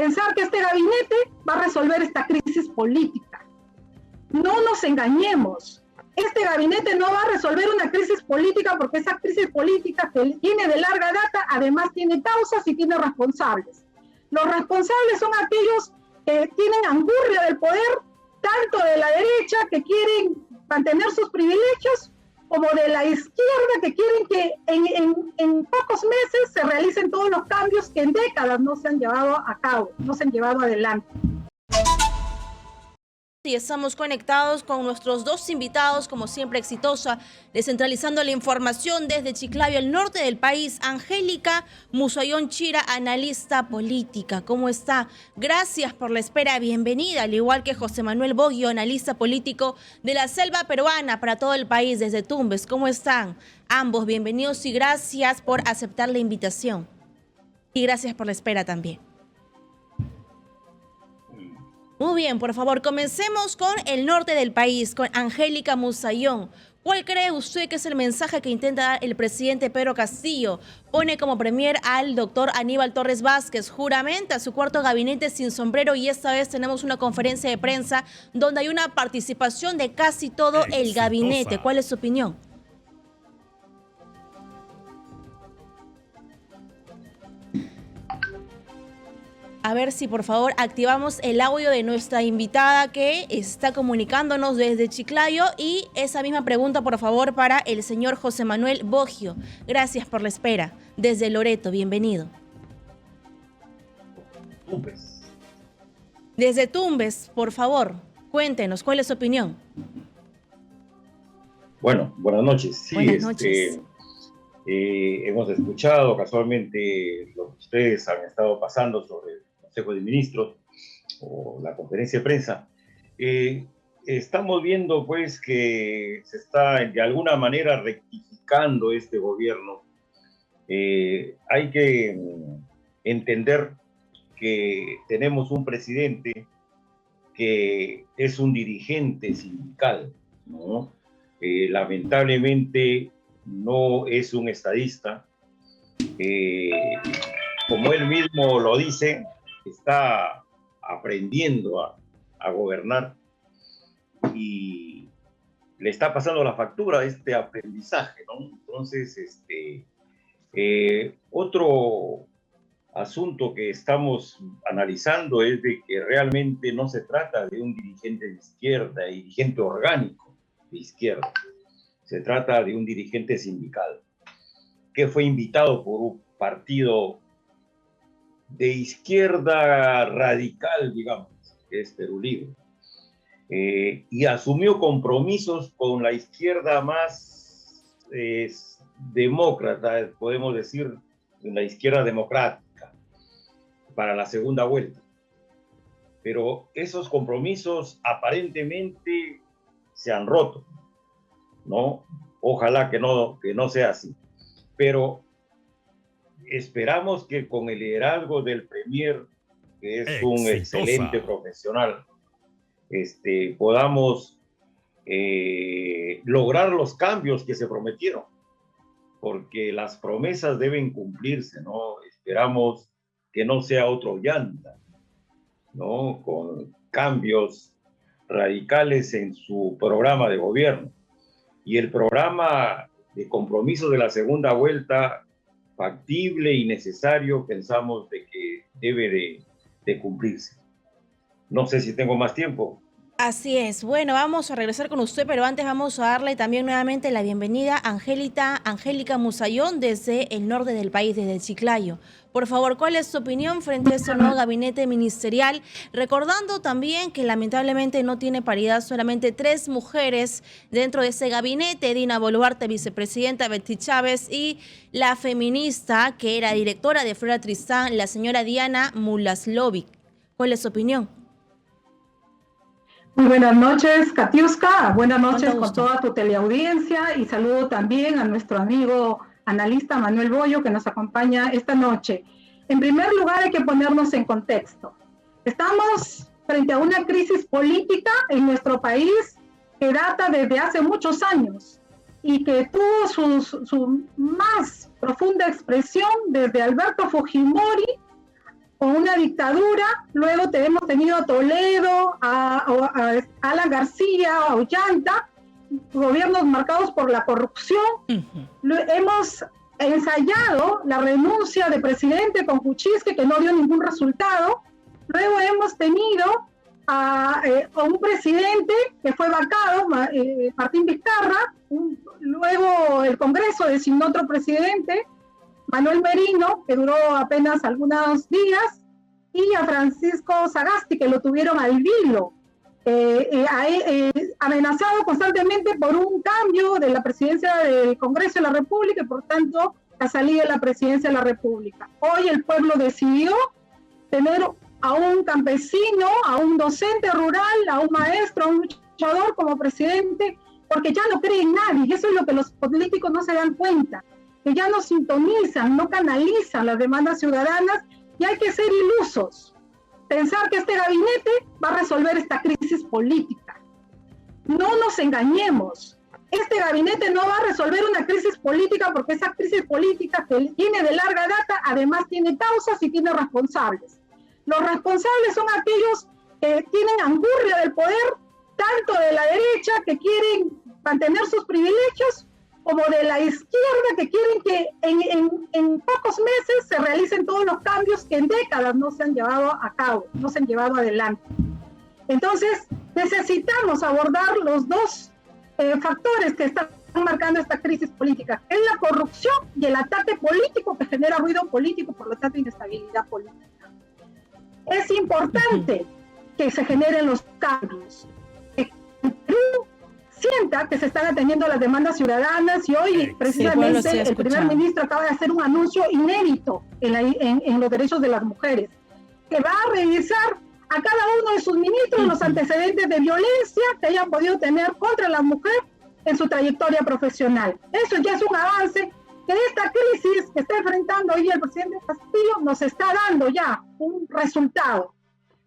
pensar que este gabinete va a resolver esta crisis política. No nos engañemos. Este gabinete no va a resolver una crisis política porque esa crisis política que viene de larga data, además tiene causas y tiene responsables. Los responsables son aquellos que tienen angurria del poder, tanto de la derecha que quieren mantener sus privilegios, como de la izquierda que quieren que en pocos meses se realicen todos los cambios que en décadas no se han llevado a cabo, no se han llevado adelante. Y estamos conectados con nuestros dos invitados, como siempre exitosa, descentralizando la información desde Chiclayo, el norte del país. Angélica Musayón Chira, analista política. ¿Cómo está? Gracias por la espera, bienvenida, al igual que José Manuel Boggio, analista político de la selva peruana para todo el país desde Tumbes. ¿Cómo están? Ambos bienvenidos y gracias por aceptar la invitación. Y gracias por la espera también. Muy bien, por favor, comencemos con el norte del país, con Angélica Musayón. ¿Cuál cree usted que es el mensaje que intenta dar el presidente Pedro Castillo? Pone como premier al doctor Aníbal Torres Vázquez, juramenta su cuarto gabinete sin sombrero y esta vez tenemos una conferencia de prensa donde hay una participación de casi todo el gabinete. ¿Cuál es su opinión? A ver si por favor activamos el audio de nuestra invitada que está comunicándonos desde Chiclayo y esa misma pregunta por favor para el señor José Manuel Boggio. Gracias por la espera. Desde Loreto, bienvenido. Tumbes. Desde Tumbes, por favor, cuéntenos, ¿cuál es su opinión? Bueno, buenas noches. Sí, buenas noches. Hemos escuchado casualmente lo que ustedes han estado pasando sobre el Consejo de Ministros o la conferencia de prensa. Estamos viendo pues que se está de alguna manera rectificando este gobierno. Hay que entender que tenemos un presidente que es un dirigente sindical, ¿no? Lamentablemente no es un estadista. Como él mismo lo dice, está aprendiendo a gobernar y le está pasando la factura de este aprendizaje, ¿no? Entonces, otro asunto que estamos analizando es de que realmente no se trata de un dirigente de izquierda, dirigente orgánico de izquierda. Se trata de un dirigente sindical que fue invitado por un partido de izquierda radical, digamos, que es Perú Libre, y asumió compromisos con la izquierda más demócrata, podemos decir, la izquierda democrática, para la segunda vuelta. Pero esos compromisos aparentemente se han roto, ¿no? Ojalá que no sea así. Pero esperamos que con el liderazgo del premier, que es un excelente profesional, podamos lograr los cambios que se prometieron, porque las promesas deben cumplirse, ¿no? Esperamos que no sea otro llanta, ¿no? Con cambios radicales en su programa de gobierno. Y el programa de compromiso de la segunda vuelta, factible y necesario, pensamos de que debe de cumplirse. No sé si tengo más tiempo. Así es. Bueno, vamos a regresar con usted, pero antes vamos a darle también nuevamente la bienvenida a Angélica Musayón desde el norte del país, desde Chiclayo. Por favor, ¿cuál es su opinión frente a este nuevo gabinete ministerial? Recordando también que lamentablemente no tiene paridad, solamente 3 mujeres dentro de ese gabinete: Dina Boluarte, vicepresidenta, Betty Chávez, y la feminista que era directora de Flora Tristán, la señora Diana Mulaslovic. ¿Cuál es su opinión? Muy buenas noches, Katiuska. Buenas noches con toda tu teleaudiencia y saludo también a nuestro amigo analista Manuel Boggio que nos acompaña esta noche. En primer lugar, hay que ponernos en contexto. Estamos frente a una crisis política en nuestro país que data desde hace muchos años y que tuvo su más profunda expresión desde Alberto Fujimori con una dictadura, luego hemos tenido a Toledo, a Alan García, a Ollanta, gobiernos marcados por la corrupción. Hemos ensayado la renuncia de presidente con Kuczynski, que no dio ningún resultado. Luego hemos tenido a un presidente que fue vacado, Martín Vizcarra. Luego el Congreso designó otro presidente, Manuel Merino, que duró apenas algunos días, y a Francisco Sagasti, que lo tuvieron al vilo, amenazado constantemente por un cambio de la presidencia del Congreso de la República y por tanto la salida de la presidencia de la República. Hoy el pueblo decidió tener a un campesino, a un docente rural, a un maestro, a un luchador como presidente, porque ya no cree en nadie, y eso es lo que los políticos no se dan cuenta, que ya no sintonizan, no canalizan las demandas ciudadanas, y hay que ser ilusos, pensar que este gabinete va a resolver esta crisis política. No nos engañemos, este gabinete no va a resolver una crisis política, porque esa crisis política que viene de larga data, además tiene causas y tiene responsables. Los responsables son aquellos que tienen angurria del poder, tanto de la derecha, que quieren mantener sus privilegios, como de la izquierda, que quieren que en pocos meses se realicen todos los cambios que en décadas no se han llevado a cabo, no se han llevado adelante. Entonces, necesitamos abordar los dos factores que están marcando esta crisis política, que es la corrupción y el ataque político que genera ruido político, por lo tanto, inestabilidad política. Es importante que se generen los cambios, que el Perú sienta que se están atendiendo las demandas ciudadanas, y hoy precisamente el primer ministro acaba de hacer un anuncio inédito en los derechos de las mujeres, que va a revisar a cada uno de sus ministros los antecedentes de violencia que hayan podido tener contra la mujer en su trayectoria profesional. Eso ya es un avance, que esta crisis que está enfrentando hoy el presidente Castillo nos está dando ya un resultado,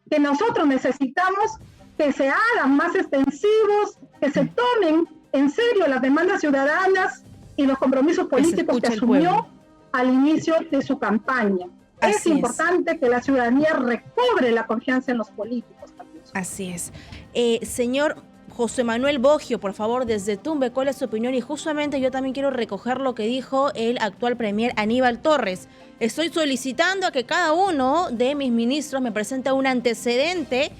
que nosotros necesitamos que se hagan más extensivos, que se tomen en serio las demandas ciudadanas y los compromisos políticos que asumió al inicio de su campaña. Es importante que la ciudadanía recobre la confianza en los políticos también. Así es. Señor José Manuel Boggio, por favor, desde Tumbes, ¿cuál es su opinión? Y justamente yo también quiero recoger lo que dijo el actual premier Aníbal Torres. Estoy solicitando a que cada uno de mis ministros me presente un antecedente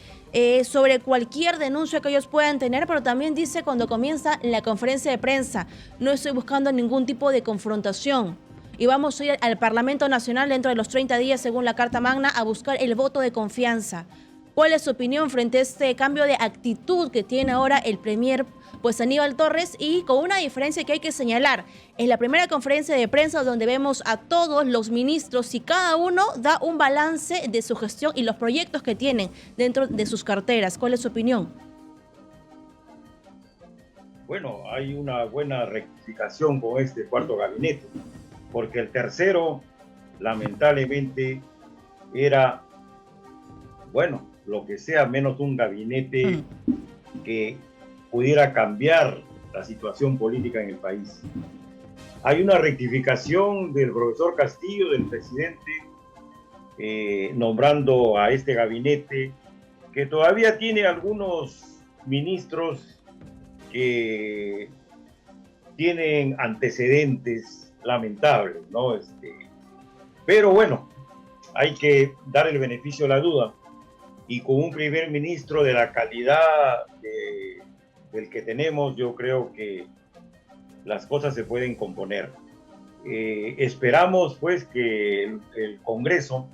sobre cualquier denuncia que ellos puedan tener, pero también dice cuando comienza la conferencia de prensa, no estoy buscando ningún tipo de confrontación. Y vamos a ir al Parlamento Nacional dentro de los 30 días, según la Carta Magna, a buscar el voto de confianza. ¿Cuál es su opinión frente a este cambio de actitud que tiene ahora el premier, pues Aníbal Torres? Y con una diferencia que hay que señalar, en la primera conferencia de prensa donde vemos a todos los ministros y cada uno da un balance de su gestión y los proyectos que tienen dentro de sus carteras. ¿Cuál es su opinión? Bueno, hay una buena rectificación con este cuarto gabinete, porque el tercero, lamentablemente, era, bueno, lo que sea menos un gabinete que pudiera cambiar la situación política en el país. Hay una rectificación del profesor Castillo, del presidente, nombrando a este gabinete, que todavía tiene algunos ministros que tienen antecedentes lamentables, ¿no? Pero bueno, hay que dar el beneficio de la duda, y con un primer ministro de la calidad del que tenemos, yo creo que las cosas se pueden componer. Esperamos pues que el Congreso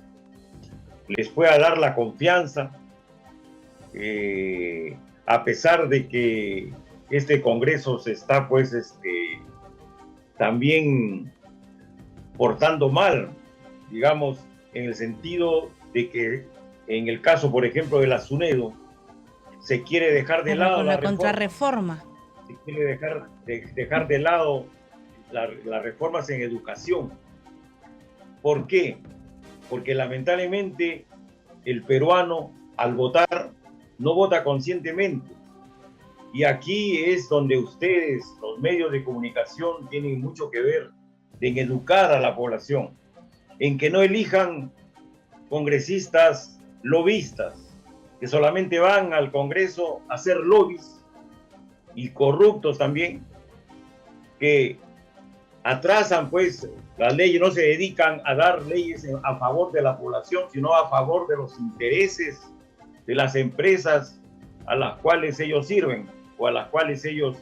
les pueda dar la confianza, a pesar de que este Congreso se está pues también portando mal, digamos, en el sentido de que en el caso, por ejemplo, de la SUNEDO, se quiere dejar de lado la contrarreforma. Se quiere dejar de lado las reformas en educación. ¿Por qué? Porque lamentablemente el peruano, al votar, no vota conscientemente. Y aquí es donde ustedes, los medios de comunicación, tienen mucho que ver en educar a la población, en que no elijan congresistas lobistas, que solamente van al Congreso a hacer lobbies, y corruptos también, que atrasan pues las leyes, no se dedican a dar leyes a favor de la población, sino a favor de los intereses de las empresas a las cuales ellos sirven o a las cuales ellos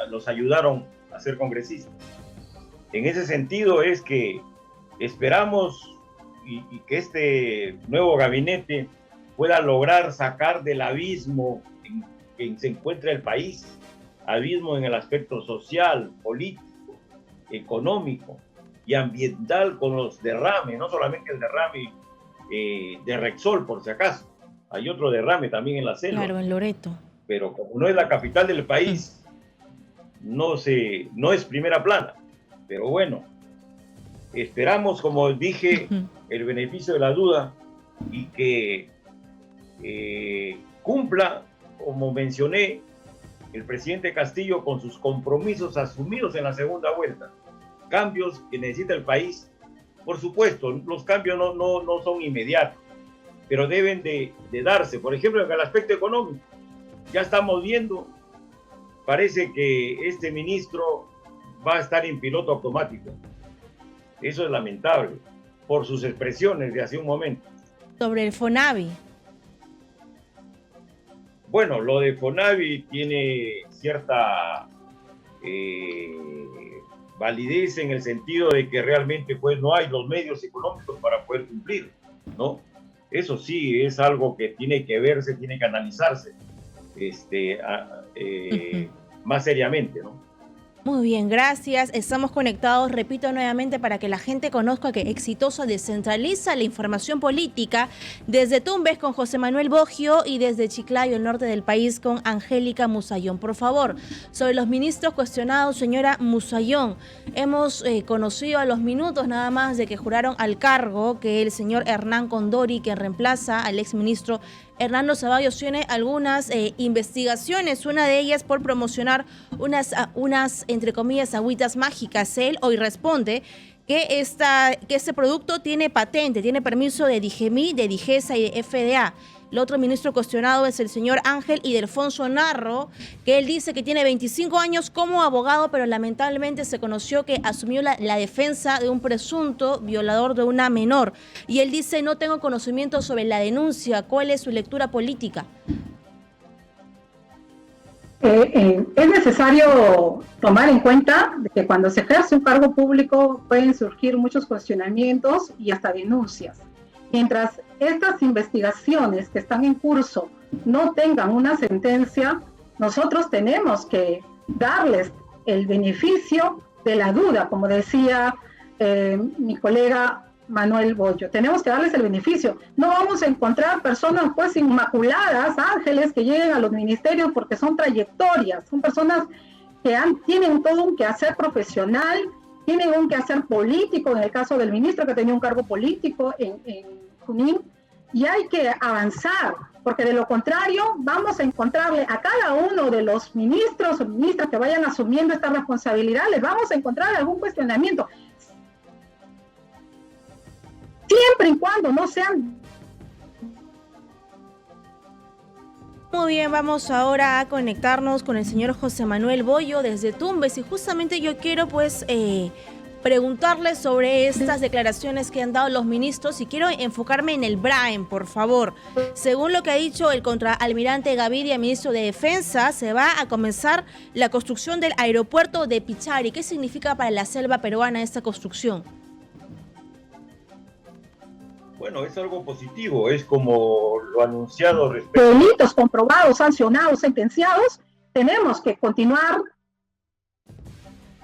los ayudaron a ser congresistas. En ese sentido es que esperamos y que este nuevo gabinete pueda lograr sacar del abismo en que se encuentra el país, abismo en el aspecto social, político, económico y ambiental, con los derrames, no solamente el derrame de Rexol, por si acaso, hay otro derrame también en la selva. Claro, en Loreto. Pero como no es la capital del país, no es primera plana. Pero bueno, esperamos, como dije, el beneficio de la duda y que cumpla, como mencioné, el presidente Castillo con sus compromisos asumidos en la segunda vuelta. Cambios que necesita el país. Por supuesto, los cambios no son inmediatos, pero deben de darse. Por ejemplo, en el aspecto económico, ya estamos viendo, parece que este ministro va a estar en piloto automático. Eso es lamentable, por sus expresiones de hace un momento. Sobre el FONAVI. Bueno, lo de FONAVI tiene cierta validez en el sentido de que realmente pues no hay los medios económicos para poder cumplir, ¿no? Eso sí es algo que tiene que verse, tiene que analizarse más seriamente, ¿no? Muy bien, gracias. Estamos conectados, repito nuevamente, para que la gente conozca que Exitosa descentraliza la información política desde Tumbes con José Manuel Boggio y desde Chiclayo, el norte del país, con Angélica Musayón. Por favor, sobre los ministros cuestionados, señora Musayón, hemos conocido a los minutos nada más de que juraron al cargo que el señor Hernán Condori, que reemplaza al exministro Hernando Ceballos, tiene algunas investigaciones, una de ellas por promocionar unas entre comillas, agüitas mágicas. Él hoy responde que este producto tiene patente, tiene permiso de DIGEMI, de DIGESA y de FDA. El otro ministro cuestionado es el señor Ángel Ildefonso Narro, que él dice que tiene 25 años como abogado, pero lamentablemente se conoció que asumió la defensa de un presunto violador de una menor. Y él dice, no tengo conocimiento sobre la denuncia. ¿Cuál es su lectura política? Es necesario tomar en cuenta de que cuando se ejerce un cargo público pueden surgir muchos cuestionamientos y hasta denuncias. Mientras estas investigaciones que están en curso no tengan una sentencia, nosotros tenemos que darles el beneficio de la duda, como decía mi colega Manuel Boggio. Tenemos que darles el beneficio. No vamos a encontrar personas pues inmaculadas, ángeles, que lleguen a los ministerios porque son trayectorias, son personas que tienen todo un quehacer profesional, tienen un quehacer político, en el caso del ministro que tenía un cargo político en Junín, y hay que avanzar, porque de lo contrario vamos a encontrarle a cada uno de los ministros o ministras que vayan asumiendo esta responsabilidad, les vamos a encontrar algún cuestionamiento, siempre y cuando no sean. Muy bien, vamos ahora a conectarnos con el señor José Manuel Boggio desde Tumbes, y justamente yo quiero pues preguntarle sobre estas declaraciones que han dado los ministros, y quiero enfocarme en el BRAEM, por favor. Según lo que ha dicho el contraalmirante Gaviria, ministro de Defensa, se va a comenzar la construcción del aeropuerto de Pichari. ¿Qué significa para la selva peruana esta construcción? Bueno, es algo positivo, es como lo anunciado respecto delitos comprobados, sancionados, sentenciados, tenemos que continuar.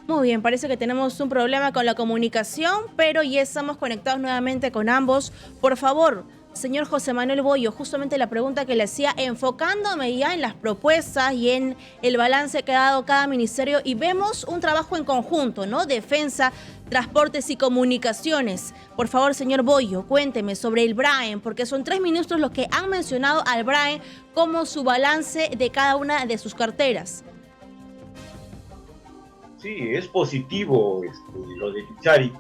Muy bien, parece que tenemos un problema con la comunicación, pero ya estamos conectados nuevamente con ambos. Por favor, señor José Manuel Boggio, justamente la pregunta que le hacía, enfocándome ya en las propuestas y en el balance que ha dado cada ministerio, y vemos un trabajo en conjunto, ¿no? Defensa, transportes y comunicaciones. Por favor, señor Boggio, cuénteme sobre el BRAEM, porque son 3 ministros los que han mencionado al BRAEM como su balance de cada una de sus carteras. Sí, es positivo lo de Pichari,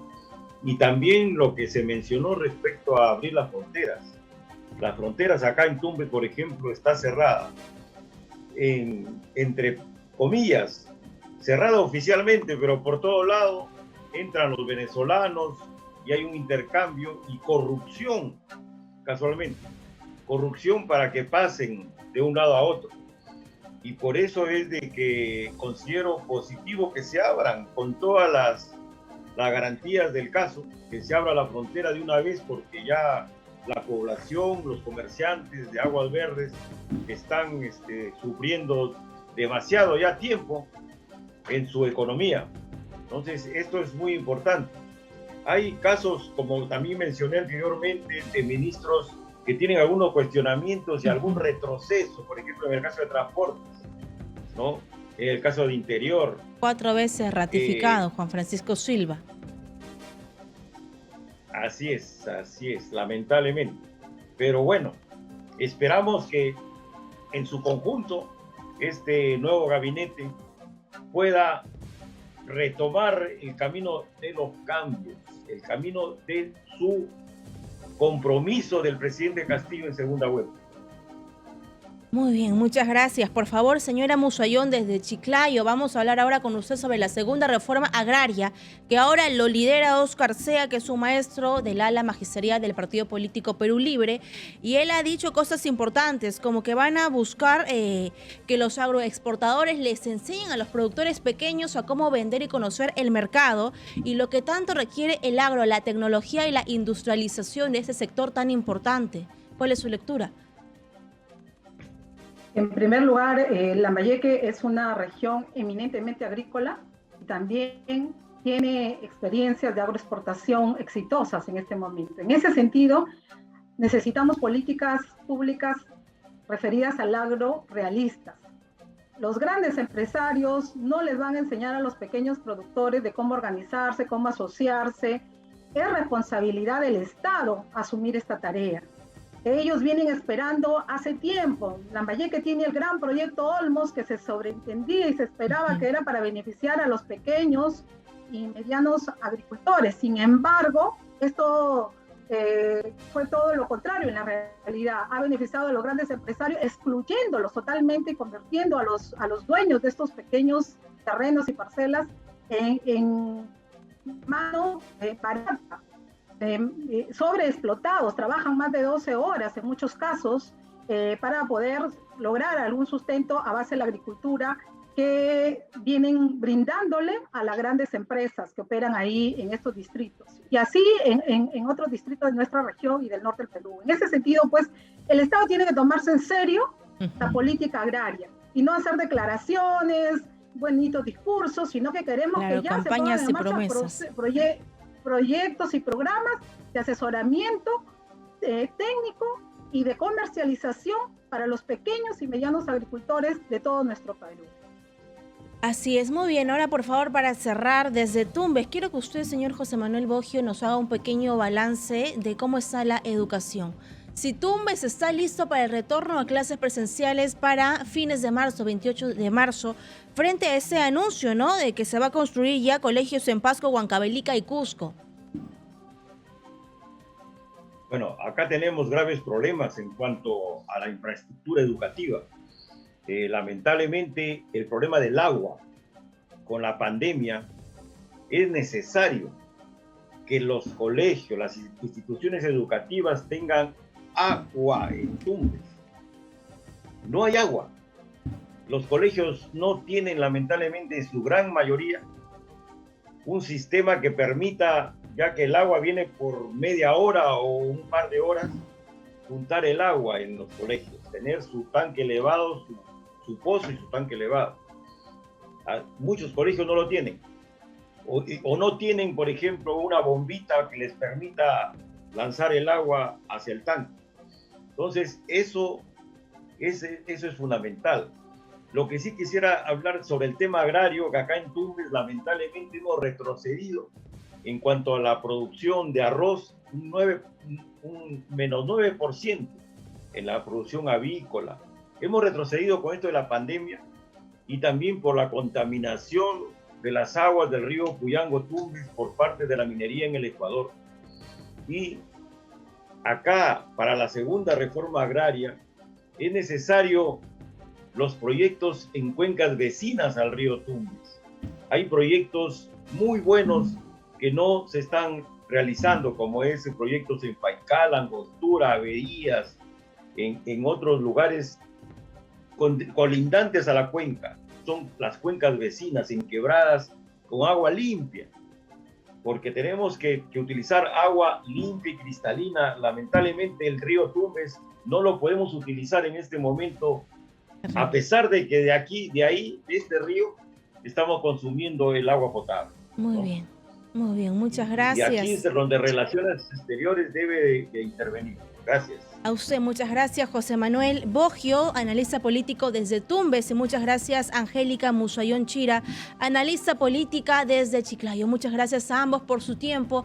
Y también lo que se mencionó respecto a abrir las fronteras. Las fronteras acá en Tumbes, por ejemplo, está cerrada. Entre comillas, cerrada oficialmente, pero por todo lado entran los venezolanos y hay un intercambio y corrupción, casualmente. Corrupción para que pasen de un lado a otro. Y por eso es de que considero positivo que se abran con todas las garantías del caso, que se abra la frontera de una vez, porque ya la población, los comerciantes de Aguas Verdes están sufriendo demasiado ya tiempo en su economía. Entonces, esto es muy importante. Hay casos, como también mencioné anteriormente, de ministros que tienen algunos cuestionamientos y algún retroceso, por ejemplo, en el caso de transportes, ¿no? En el caso de Interior. 4 veces ratificado, Juan Francisco Silva. Así es, lamentablemente. Pero bueno, esperamos que en su conjunto este nuevo gabinete pueda retomar el camino de los cambios, el camino de su compromiso del presidente Castillo en segunda vuelta. Muy bien, muchas gracias. Por favor, señora Musayón, desde Chiclayo, vamos a hablar ahora con usted sobre la segunda reforma agraria, que ahora lo lidera Óscar Sea, que es un maestro del ala magisterial del partido político Perú Libre, y él ha dicho cosas importantes, como que van a buscar que los agroexportadores les enseñen a los productores pequeños a cómo vender y conocer el mercado, y lo que tanto requiere el agro, la tecnología y la industrialización de este sector tan importante. ¿Cuál es su lectura? En primer lugar, Lambayeque es una región eminentemente agrícola y también tiene experiencias de agroexportación exitosas en este momento. En ese sentido, necesitamos políticas públicas referidas al agro realistas. Los grandes empresarios no les van a enseñar a los pequeños productores de cómo organizarse, cómo asociarse. Es responsabilidad del Estado asumir esta tarea. Ellos vienen esperando hace tiempo. Lambayeque tiene el gran proyecto Olmos, que se sobreentendía y se esperaba que era para beneficiar a los pequeños y medianos agricultores. Sin embargo, esto fue todo lo contrario en la realidad. Ha beneficiado a los grandes empresarios, excluyéndolos totalmente y convirtiendo a los dueños de estos pequeños terrenos y parcelas en mano barata. Sobreexplotados, trabajan más de 12 horas en muchos casos para poder lograr algún sustento a base de la agricultura que vienen brindándole a las grandes empresas que operan ahí en estos distritos. Y así en otros distritos de nuestra región y del norte del Perú. En ese sentido, pues, el Estado tiene que tomarse en serio la política agraria y no hacer declaraciones, bonitos discursos, sino que queremos que ya se pongan en marcha proyectos y programas de asesoramiento técnico y de comercialización para los pequeños y medianos agricultores de todo nuestro Perú. Así es, muy bien. Ahora, por favor, para cerrar, desde Tumbes, quiero que usted, señor José Manuel Boggio, nos haga un pequeño balance de cómo está la educación. Si Tumbes está listo para el retorno a clases presenciales para fines de marzo, 28 de marzo, frente a ese anuncio, ¿no?, de que se va a construir ya colegios en Pasco, Huancavelica y Cusco. Bueno, acá tenemos graves problemas en cuanto a la infraestructura educativa. Lamentablemente, el problema del agua con la pandemia, es necesario que los colegios, las instituciones educativas tengan agua en Tumbes. No hay agua. Los colegios no tienen, lamentablemente, en su gran mayoría, un sistema que permita, ya que el agua viene por media hora o un par de horas, juntar el agua en los colegios, tener su tanque elevado, su pozo y su tanque elevado. Muchos colegios no lo tienen. O no tienen, por ejemplo, una bombita que les permita lanzar el agua hacia el tanque. Entonces, eso es fundamental. Lo que sí quisiera hablar sobre el tema agrario, que acá en Tumbes lamentablemente hemos retrocedido en cuanto a la producción de arroz, un menos 9% en la producción avícola. Hemos retrocedido con esto de la pandemia y también por la contaminación de las aguas del río Puyango-Tumbes por parte de la minería en el Ecuador. Y acá, para la segunda reforma agraria, es necesario los proyectos en cuencas vecinas al río Tumbes. Hay proyectos muy buenos que no se están realizando, como es proyectos en Paicala, Angostura, Averías, en otros lugares colindantes a la cuenca. Son las cuencas vecinas, en quebradas, con agua limpia, porque tenemos que utilizar agua limpia y cristalina. Lamentablemente el río Tumbes no lo podemos utilizar en este momento, a pesar de que de este río, estamos consumiendo el agua potable. Muy bien, muchas gracias. Y aquí es donde Relaciones Exteriores debe de intervenir. Gracias. A usted, muchas gracias, José Manuel Boggio, analista político desde Tumbes, y muchas gracias, Angélica Musayón Chira, analista política desde Chiclayo. Muchas gracias a ambos por su tiempo